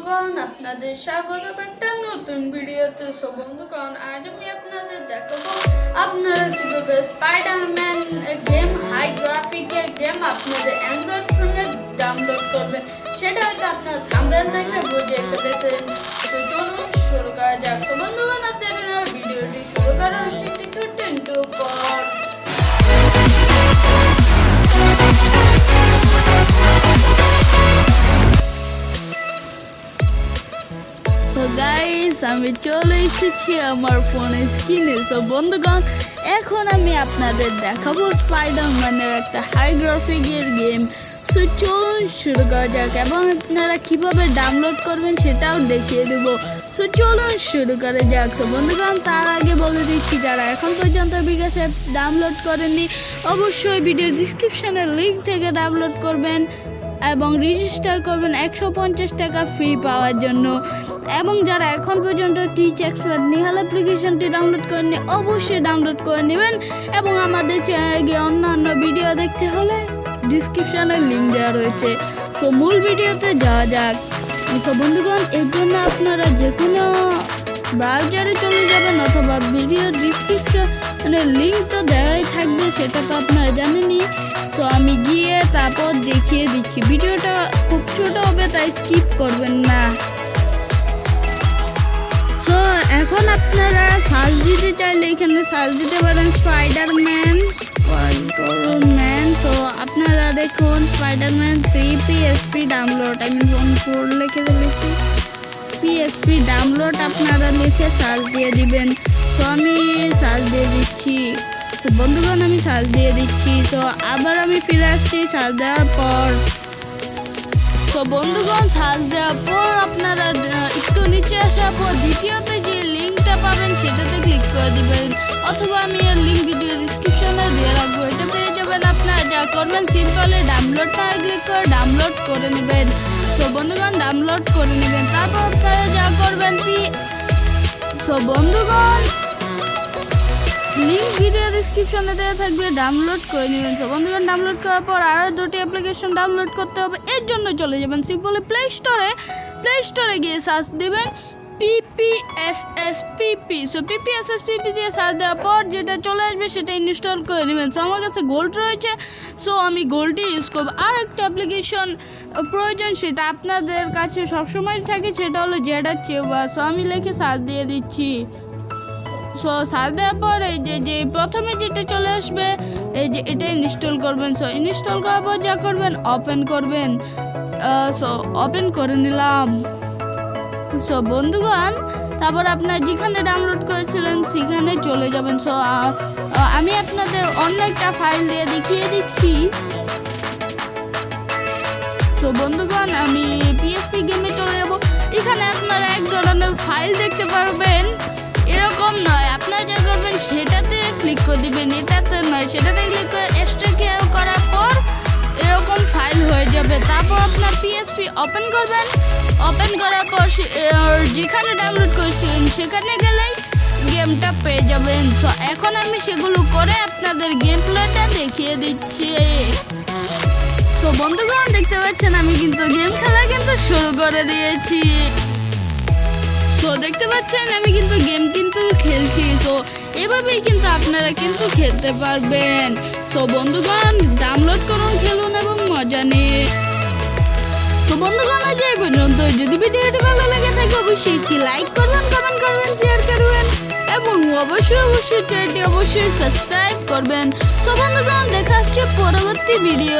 বন্ধুগণ, আপনাদের স্বাগত একটা নতুন ভিডিওতে। বন্ধুগণ, আজ আমি আপনাদের দেখাবো আপনারা কিভাবে স্পাইডারম্যান গেম, হাই গ্রাফিকের গেম আপনাদের অ্যান্ড্রয়েড ফোনে ডাউনলোড করবেন। সেটা হয়তো আপনার থাম্বনেল দেখে বুঝে ফেলেছেন। তো চলুন শুরু করা যাক। তো বন্ধুগণ, আপনাদের ভিডিওটি শুরু করা হচ্ছে একটি ছোট্ট ইন্ট্রো পর। গাইস, আমি চলে এসেছি আমার ফোনের স্ক্রিনে। বন্ধুগণ, এখন আমি আপনাদের দেখাবো স্পাইডারম্যানের একটা হাই গ্রাফিকের গেম। চলুন শুরু করা যাক এবং আপনারা কিভাবে ডাউনলোড করবেন সেটাও দেখিয়ে দেবো। চলুন শুরু করা যাক। বন্ধুগণ, তার আগে বলে দিচ্ছি, যারা এখন পর্যন্ত বিকাশ অ্যাপ ডাউনলোড করেননি অবশ্যই ভিডিও ডিসক্রিপশনের লিঙ্ক থেকে ডাউনলোড করবেন এবং রেজিস্টার করবেন 150 টাকা ফ্রি পাওয়ার জন্য। এবং যারা এখন পর্যন্ত টিচ এক্সপার্ট নিহাল অ্যাপ্লিকেশনটি ডাউনলোড করেননি অবশ্যই ডাউনলোড করে নেবেন। এবং আমাদের চ্যানেলে গিয়ে অন্যান্য ভিডিও দেখতে হলে ডিসক্রিপশনের লিঙ্ক দেওয়া রয়েছে। মূল ভিডিওতে যাওয়া যাক। বন্ধুগণ, এর জন্য আপনারা যে কোনো ব্রাউজারে চলে যাবেন অথবা ভিডিও ডিসক্রিপশনের লিঙ্ক তো দেওয়াই থাকবে, সেটা তো আপনারা জানেনই। তো আমি গিয়ে তারপর দেখিয়ে দিচ্ছি। ভিডিওটা খুব ছোট হবে, তাই স্কিপ করবেন না। তো এখন আপনারা সার্চ দিতে চাইলে এখানে সার্চ দিতে পারেন স্পাইডারম্যান। তো আপনারা দেখুন স্পাইডারম্যান 3 PSP ডাউনলোড, আমি ফোন 4 লিখে ফেলেছি। PSP ডাউনলোড আপনারা লিখে সার্চ দিয়ে দিবেন। তো আমি সার্চ দিয়ে দিচ্ছি। তো বন্ধুগণ, আমি সার্চ দিয়ে দিচ্ছি। তো আবার আমি ফিরে আসছি সার্চ দেওয়ার পর। তো বন্ধুগণ, সার্চ দেওয়ার পর আপনারা একটু নিচে আসার পর দ্বিতীয়ত যে লিঙ্কটা পাবেন সেটাতে ক্লিক করে দিবেন, অথবা আমি এর লিঙ্ক ভিডিও ডিসক্রিপশনে দিয়ে রাখবো। এটা পেয়ে যাবেন। আপনারা যা করবেন সিম্পলি ডাউনলোডটা ক্লিক করে ডাউনলোড করে নেবেন। তো বন্ধুগণ, ডাউনলোড করে নেবেন। তারপর আপনারা যা করবেন বন্ধুগণ, লিঙ্ক ভিডিও ডিসক্রিপশনে দেওয়া থাকবে, ডাউনলোড করে নেবেন। বন্ধুগণ, ডাউনলোড করার পর আরও দুটি অ্যাপ্লিকেশন ডাউনলোড করতে হবে। এর জন্য চলে যাবেন সিম্পলি প্লে স্টোরে গিয়ে সার্চ দেবেন PPSSPP। PPSSPP দিয়ে সার্চ দেওয়ার পর যেটা চলে আসবে সেটা ইনস্টল করে নেবেন। আমার কাছে গোল্ড রয়েছে, আমি গোল্ডই ইউজ করবো। আর একটা অ্যাপ্লিকেশন প্রয়োজন, সেটা আপনাদের কাছে সবসময় থাকে, সেটা হলো জেডার চেবা। আমি লিখে সার্চ দিয়ে দিচ্ছি। সার্চ দেওয়ার পর এই যে প্রথমে যেটা চলে আসবে এই যে এটা ইনস্টল করবেন। ইনস্টল করার পর যা করবেন ওপেন করবেন। ওপেন করে নিলাম। বন্ধুগণ, তারপর আপনার যেখানে ডাউনলোড করেছিলেন সেখানে চলে যাবেন। আমি আপনাদের অন্য একটা ফাইল দিয়ে দেখিয়ে দিচ্ছি। বন্ধুগণ, আমি PSP গেমে চলে যাব। এখানে আপনারা এক ধরনের ফাইল দেখতে পারবেন। এরকম নয়, আপনারা যা করবেন সেটাতে ক্লিক করে দিবেন, এটাতে নয় সেটাতে ক্লিক করে এক্সট্রাক্ট করার পর এরকম ফাইল হয়ে যাবে। তারপর আপনার PSP ওপেন করবেন। ওপেন করার পর যেখানে ডাউনলোড করেছিলেন সেখানে গেলেই গেমটা পেয়ে যাবেন। এখন আমি সেগুলো করে আপনাদের গেম প্লেটা দেখিয়ে দিচ্ছি। বন্ধুগণ, দেখতে পাচ্ছেন আমি কিন্তু গেম খেলা কিন্তু শুরু করে দিয়েছি। দেখতে পাচ্ছেন আমি কিন্তু গেম কিন্তু খেলছি। এভাবেই কিন্তু আপনারা কিন্তু খেলতে পারবেন। বন্ধুগণ, ডাউনলোড করুন, খেলুন এবং মজা নিন। বন্ধুগণ, আজ এই পর্যন্ত। যদি ভিডিওটি ভালো লেগে থাকে অবশ্যই একটি লাইক করবেন, কমেন্ট করবেন, শেয়ার করবেন এবং অবশ্যই চ্যানেলটি সাবস্ক্রাইব করবেন। বন্ধুগণ, দেখা হচ্ছে পরবর্তী ভিডিও।